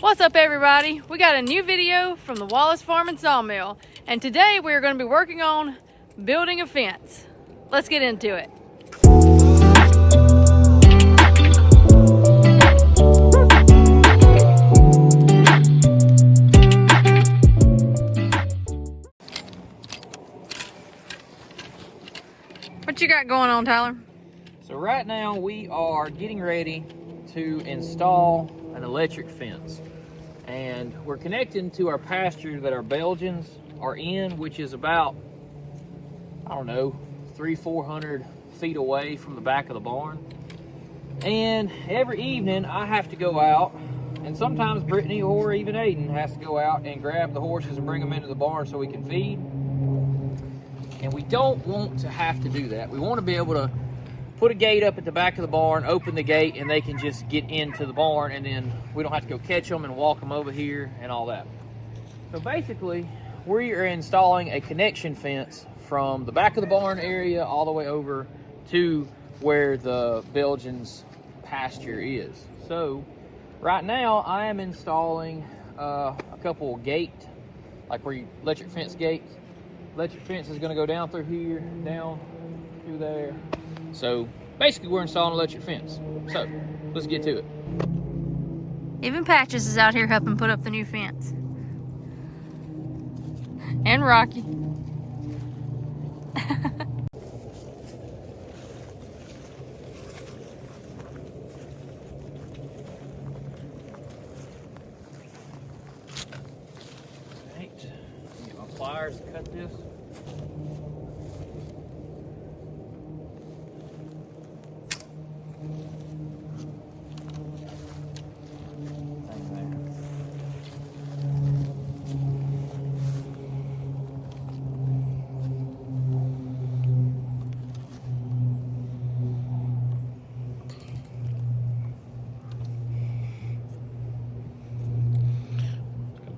What's up, everybody? We got a new video from the Wallace Farm and Sawmill, and today we are going to be working on building a fence. Let's get into it. What you got going on, Tyler? So right now we are getting ready to install an electric fence, and we're connecting to our pasture that our Belgians are in, which is about, I don't know, 300-400 feet away from the back of the barn. And every evening I have to go out, and sometimes Brittany or even Aiden has to go out and grab the horses and bring them into the barn so we can feed. And we don't want to have to do that. We want to be able to put a gate up at the back of the barn, open the gate, and they can just get into the barn, and then we don't have to go catch them and walk them over here and all that. So basically, we are installing a connection fence from the back of the barn area all the way over to where the Belgians' pasture is. So right now I am installing a couple of gate, like where you electric fence gates. Electric fence is going to go down through here, down through there. So basically we're installing an electric fence. So let's get to it. Even Patches is out here helping put up the new fence. And Rocky. Right. Get my pliers to cut this.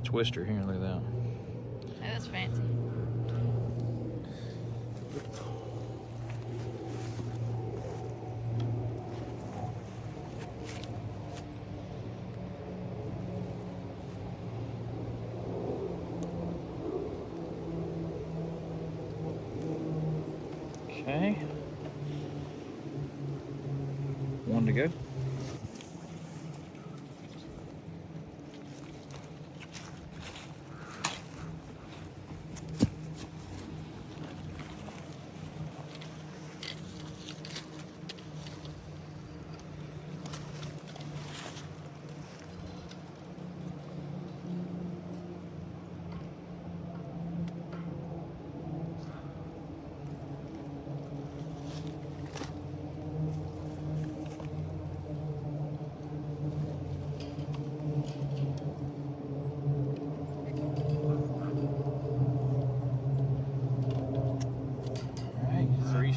Twister here, look at that. Yeah, that's fancy. Okay. One to go.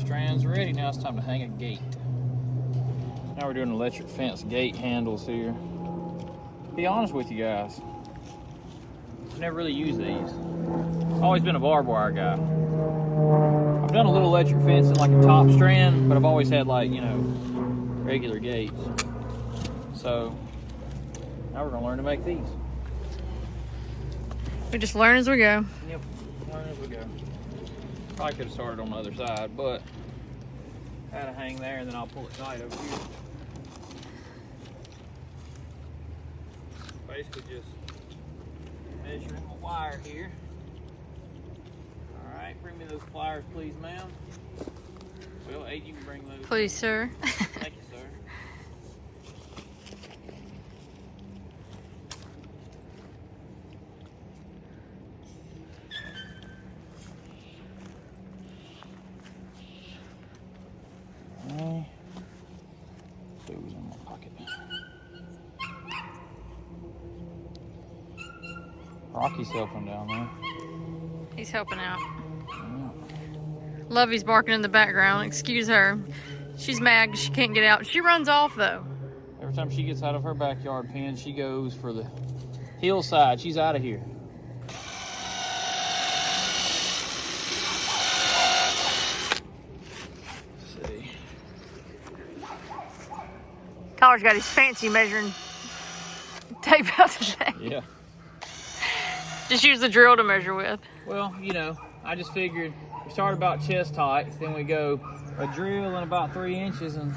Strands ready. Now it's time to hang a gate. Now we're doing electric fence gate handles here. To be honest with you guys, I've never really used these. I've always been a barbed wire guy. I've done a little electric fence in like a top strand, but I've always had, like, you know, regular gates. So now we're gonna learn to make these. We just learn as we go. Yep, learn as we go. Probably could have started on the other side, but I had to hang there, and then I'll pull it tight over here. Basically just measuring my wire here. All right, bring me those pliers, please, ma'am. Well, Aiden, you can bring those. Please, sir. Thank you, sir. Those in my pocket. Rocky's helping down there. He's helping out. Yeah. Lovey's barking in the background. Excuse her. She's mad 'cause she can't get out. She runs off though. Every time she gets out of her backyard pen, she goes for the hillside. She's out of here. Tyler's got his fancy measuring tape out today. Yeah. Just use the drill to measure with. Well, you know, I just figured we start about chest height, then we go a drill in about 3 inches, and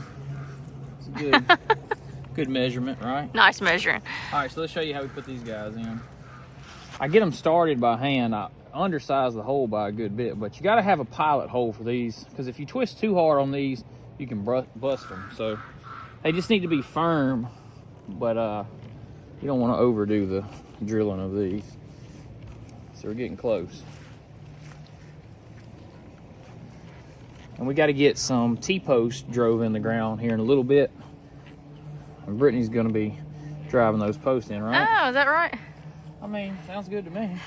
it's a good, good measurement, right? Nice measuring. All right, so let's show you how we put these guys in. I get them started by hand. I undersize the hole by a good bit, but you got to have a pilot hole for these, because if you twist too hard on these, you can bust them. So they just need to be firm, but you don't want to overdo the drilling of these. So we're getting close. And we got to get some T-posts drove in the ground here in a little bit. And Brittany's going to be driving those posts in, right? Oh, is that right? I mean, sounds good to me.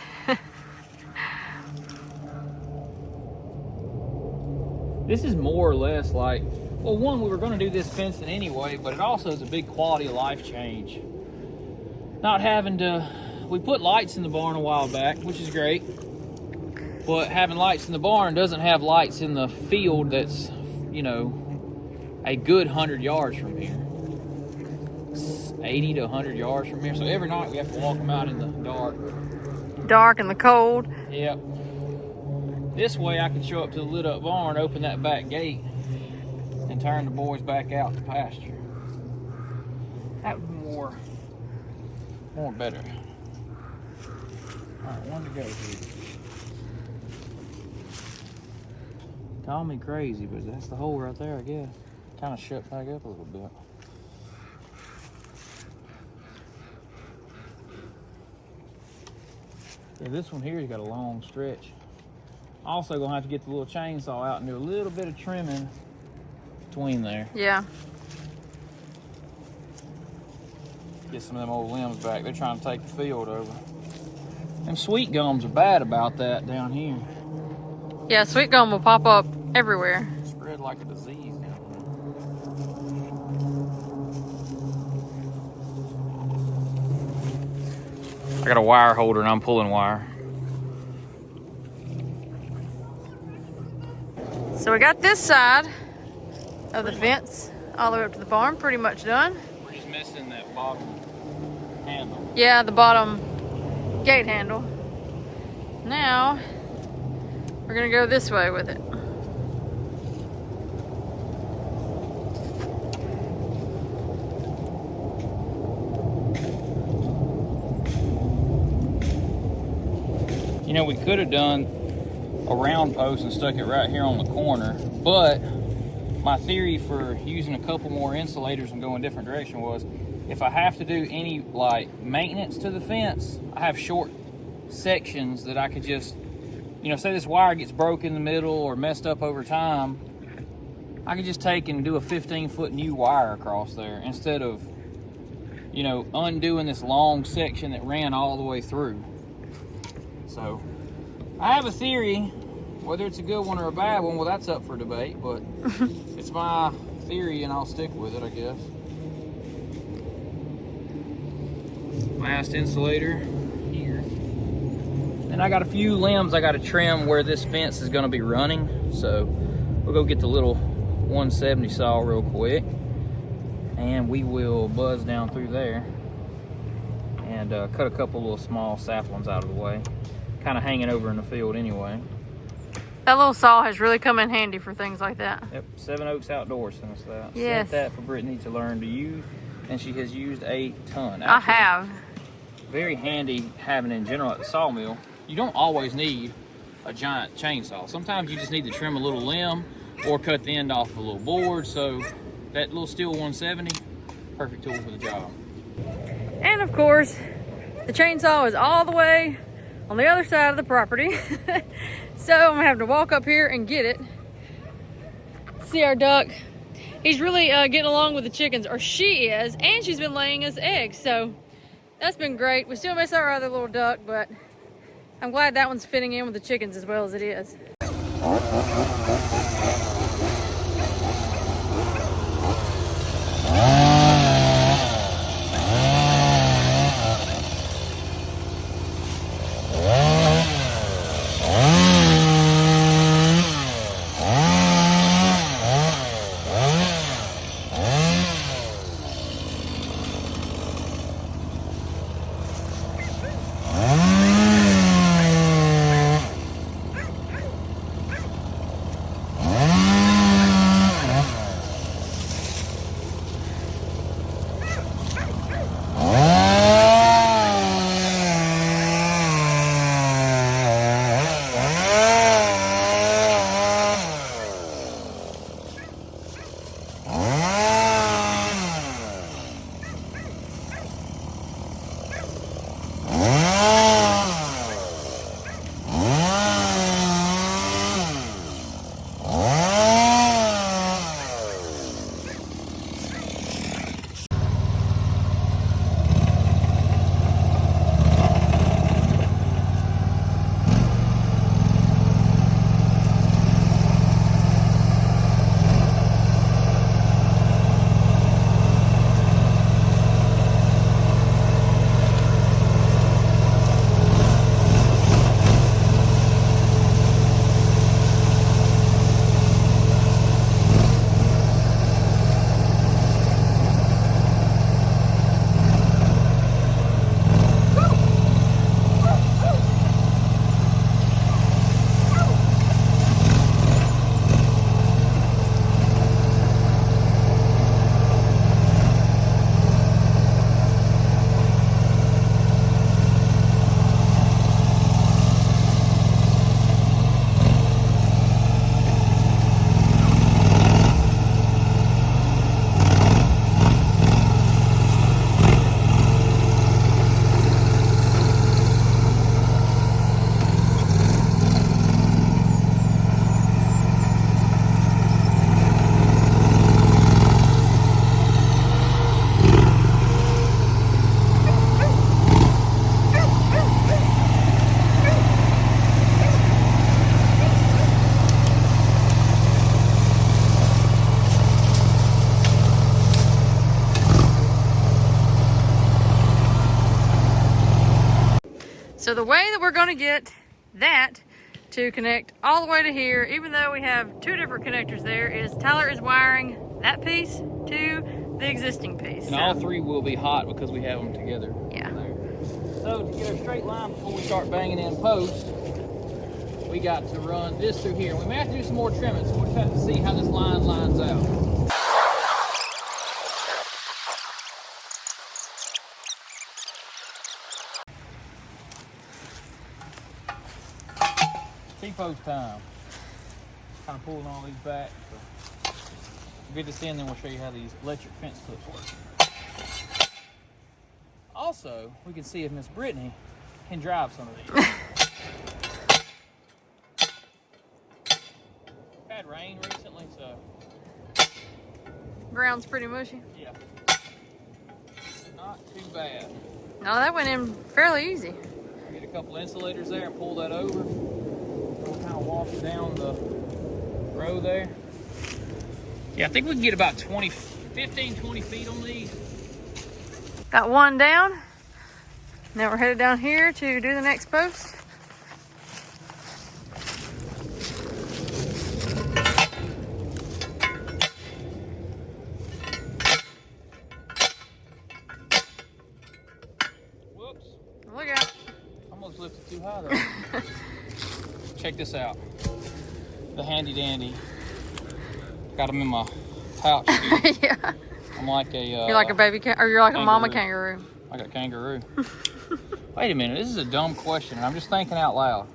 This is more or less like, well, one, we were going to do this fencing anyway, but it also is a big quality of life change. Not having to, we put lights in the barn a while back, which is great, but having lights in the barn doesn't have lights in the field that's, you know, a good 100 yards from here. 80 to 100 yards from here. So every night we have to walk them out in the dark. Dark and the cold. Yep. This way I can show up to the lit up barn, open that back gate, and turn the boys back out to pasture. That would be more better. All right, one to go here. Call me crazy, but that's the hole right there, I guess. Kind of shut back up a little bit. Yeah, this one here's got a long stretch. Also gonna have to get the little chainsaw out and do a little bit of trimming between there. Yeah. Get some of them old limbs back. They're trying to take the field over. Them sweet gums are bad about that down here. Yeah, sweet gum will pop up everywhere. Spread like a disease down there. I got a wire holder and I'm pulling wire. So we got this side of the fence all the way up to the barn, pretty much done. We're just missing that bottom handle. Yeah, the bottom gate handle. Now, we're gonna go this way with it. You know, we could have done a round post and stuck it right here on the corner, but my theory for using a couple more insulators and going a different direction was, if I have to do any like maintenance to the fence, I have short sections that I could just, you know, say this wire gets broke in the middle or messed up over time, I could just take and do a 15-foot new wire across there instead of, you know, undoing this long section that ran all the way through. So I have a theory, whether it's a good one or a bad one, well, that's up for debate, but it's my theory and I'll stick with it, I guess. Last insulator here. And I got a few limbs I got to trim where this fence is going to be running, so we'll go get the little 170 saw real quick and we will buzz down through there and cut a couple little small saplings out of the way. Kind of hanging over in the field anyway. That little saw has really come in handy for things like that. Yep, 7 Oaks Outdoors sent us that. Yes. Sent that for Brittany to learn to use, and she has used a ton. Actually, I have. Very handy having in general at the sawmill. You don't always need a giant chainsaw. Sometimes you just need to trim a little limb or cut the end off of a little board. So that little Steel 170, perfect tool for the job. And of course, the chainsaw is all the way on the other side of the property. So I'm gonna have to walk up here and get it. See our duck. He's really getting along with the chickens, or she is, and she's been laying us eggs. So that's been great. We still miss our other little duck, but I'm glad that one's fitting in with the chickens as well as it is. So the way that we're gonna get that to connect all the way to here, even though we have two different connectors there, is Tyler is wiring that piece to the existing piece. And all three will be hot because we have them together. Yeah. There. So to get our straight line before we start banging in post, we got to run this through here. We may have to do some more trimming, so we'll just have to see how this line lines out. T-post time. Kind of pulling all these back. So we'll get this in, then we'll show you how these electric fence clips work. Also, we can see if Miss Brittany can drive some of these. Had rain recently, so Ground's pretty mushy. yeah, not too bad. No, that went in fairly easy. Get a couple insulators there and pull that over. We'll kind of walk down the row there. Yeah, I think we can get about 15, 20 feet on these. Got one down. Now we're headed down here to do the next post. Whoops. Look out. Almost lifted too high there. Check this out. The handy dandy. Got them in my pouch. Yeah. I'm like a You're like a baby or you're like kangaroo. a mama kangaroo. Like a kangaroo. Wait a minute, this is a dumb question. I'm just thinking out loud.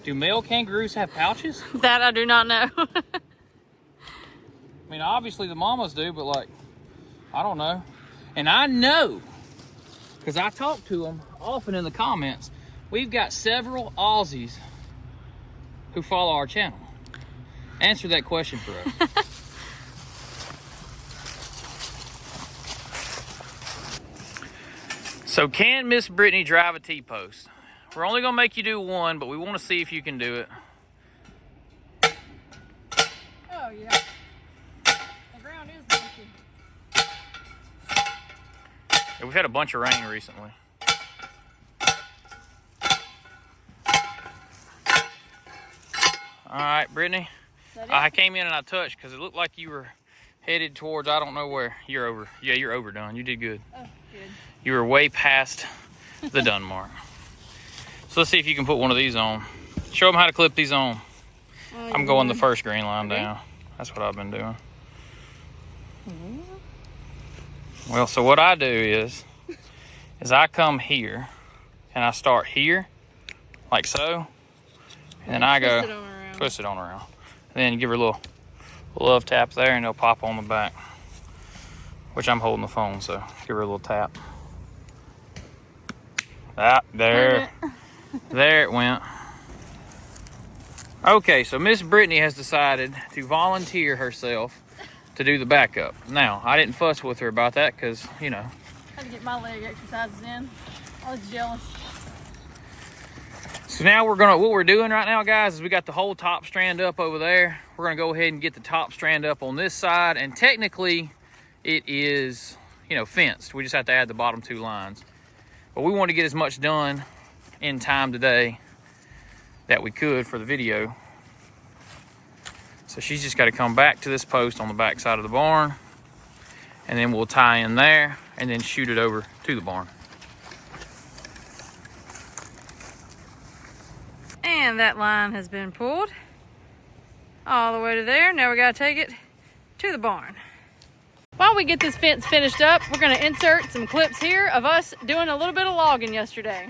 Do male kangaroos have pouches? That I do not know. I mean, obviously the mamas do, but like, I don't know. And I know, because I talk to them often in the comments, we've got several Aussies who follow our channel. Answer that question for us. So can Miss Brittany drive a T-post? We're only gonna make you do one, but we wanna see if you can do it. Oh yeah. The ground is mushy. Yeah, we've had a bunch of rain recently. All right, Brittany. I came in and I touched because it looked like you were headed towards, I don't know where. You're over. Yeah, you're overdone. You did good. Oh, good. You were way past the done mark. So let's see if you can put one of these on. Show them how to clip these on. Oh, I'm going the first green line down. That's what I've been doing. Well, so what I do is I come here and I start here, like so, and then I go twist it on around. And then give her a little love tap there, and it'll pop on the back. Which I'm holding the phone, so give her a little tap. Ah, there it went. Okay, so Miss Brittany has decided to volunteer herself to do the backup. Now, I didn't fuss with her about that because, you know. I had to get my leg exercises in. I was jealous. So now what we're doing right now, guys, is we got the whole top strand up over there. We're gonna go ahead and get the top strand up on this side, and technically it is, you know, fenced. We just have to add the bottom two lines. But we want to get as much done in time today that we could for the video. So she's just got to come back to this post on the back side of the barn, and then we'll tie in there and then shoot it over to the barn. And that line has been pulled all the way to there. Now we got to take it to the barn. While we get this fence finished up, we're going to insert some clips here of us doing a little bit of logging yesterday.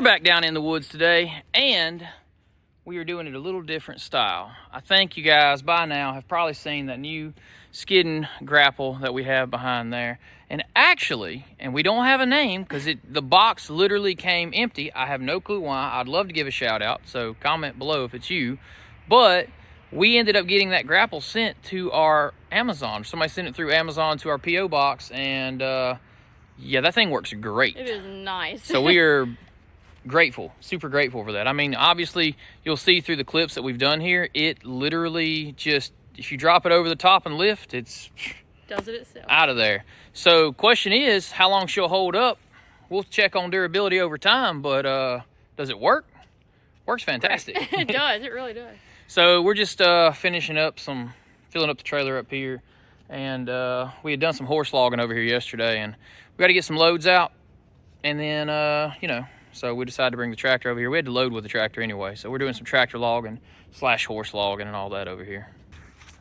We're back down in the woods today, and we are doing it a little different style. I think you guys by now have probably seen that new skidding grapple that we have behind there. And actually, and we don't have a name because the box literally came empty. I have no clue why. I'd love to give a shout out, so comment below if it's you. But we ended up getting that grapple sent to our Amazon. Somebody sent it through Amazon to our P.O. box, and yeah, that thing works great. It is nice. So we are grateful, super grateful for that. I mean, obviously, you'll see through the clips that we've done here, it literally just, if you drop it over the top and lift, it's does it itself. Out of there. So question is, how long she'll hold up? We'll check on durability over time, but does it work? Works fantastic. It does, it really does. So we're just finishing up filling up the trailer up here, and we had done some horse logging over here yesterday, and we got to get some loads out, and then you know, so we decided to bring the tractor over here. We had to load with the tractor anyway, so we're doing some tractor logging / horse logging and all that over here.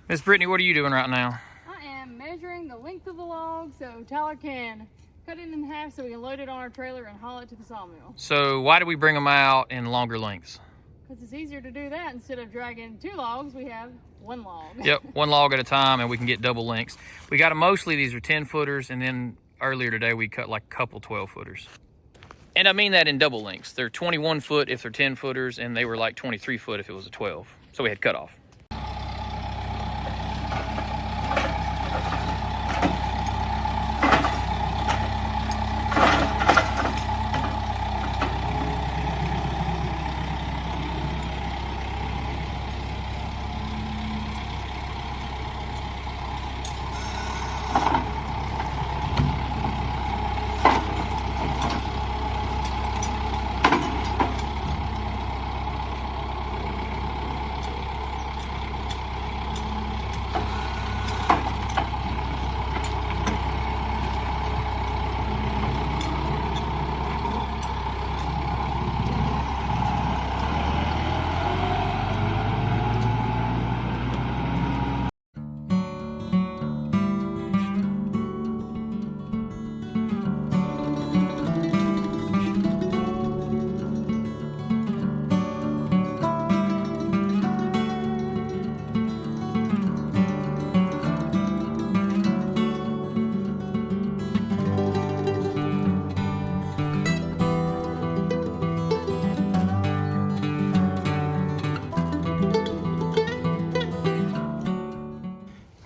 Miss Brittany, what are you doing right now? I am measuring the length of the log so Tyler can cut it in half so we can load it on our trailer and haul it to the sawmill. So why do we bring them out in longer lengths? Because it's easier to do that. Instead of dragging 2 logs, we have 1 log. Yep, 1 log at a time, and we can get double lengths. We got them mostly, these are 10 footers, and then earlier today we cut like a couple 12 footers. And I mean that in double lengths. They're 21 foot if they're 10 footers, and they were like 23 foot if it was a 12. So we had cut off.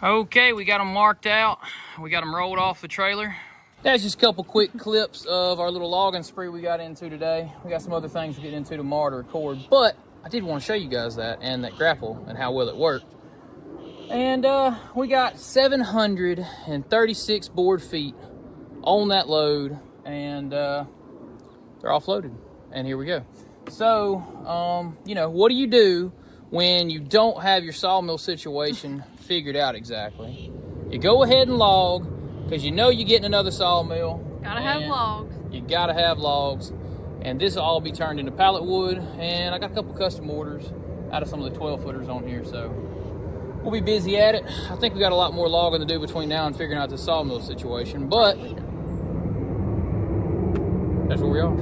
Okay, we got them marked out. We got them rolled off the trailer. That's just a couple quick clips of our little logging spree we got into today. We got some other things to get into tomorrow to record, but I did want to show you guys that and that grapple and how well it worked. And we got 736 board feet on that load, and they're offloaded. And here we go. So, you know, what do you do when you don't have your sawmill situation figured out exactly? You go ahead and log, because you know you're getting another sawmill. Gotta have logs. You gotta have logs. And this will all be turned into pallet wood. And I got a couple custom orders out of some of the 12-footers on here, so we'll be busy at it. I think we got a lot more logging to do between now and figuring out the sawmill situation, but that's where we are.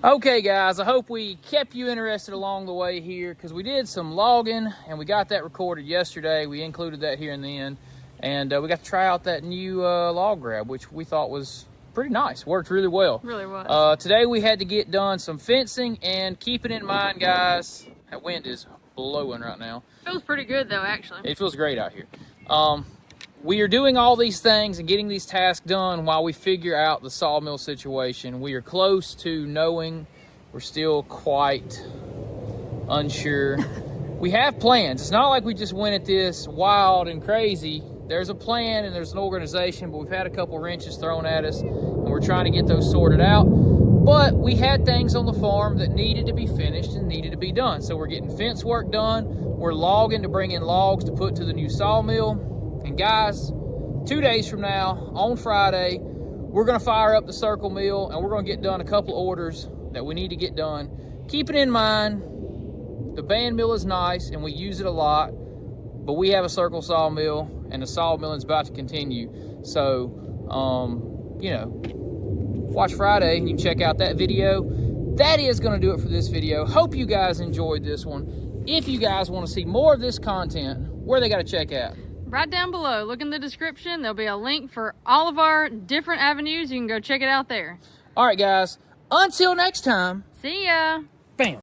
Okay, guys, I hope we kept you interested along the way here, because we did some logging and we got that recorded yesterday. We included that here in the end, and we got to try out that new log grab, which we thought was pretty nice. Worked really well. Really was. Today we had to get done some fencing, and keep it in mind, guys, that wind is blowing right now. Feels pretty good though, actually. It feels great out here. We are doing all these things and getting these tasks done while we figure out the sawmill situation. We are close to knowing. We're still quite unsure. We have plans. It's not like we just went at this wild and crazy. There's a plan and there's an organization, but we've had a couple wrenches thrown at us, and we're trying to get those sorted out. But we had things on the farm that needed to be finished and needed to be done. So we're getting fence work done. We're logging to bring in logs to put to the new sawmill. And guys, 2 days from now, on Friday, we're gonna fire up the circle mill and we're gonna get done a couple orders that we need to get done. Keep it in mind, the band mill is nice and we use it a lot, but we have a circle sawmill and the sawmilling is about to continue. So, you know, watch Friday and you can check out that video. That is gonna do it for this video. Hope you guys enjoyed this one. If you guys wanna see more of this content, where they gotta check out? Right down below, look in the description. There'll be a link for all of our different avenues. You can go check it out there. All right, guys. Until next time. See ya.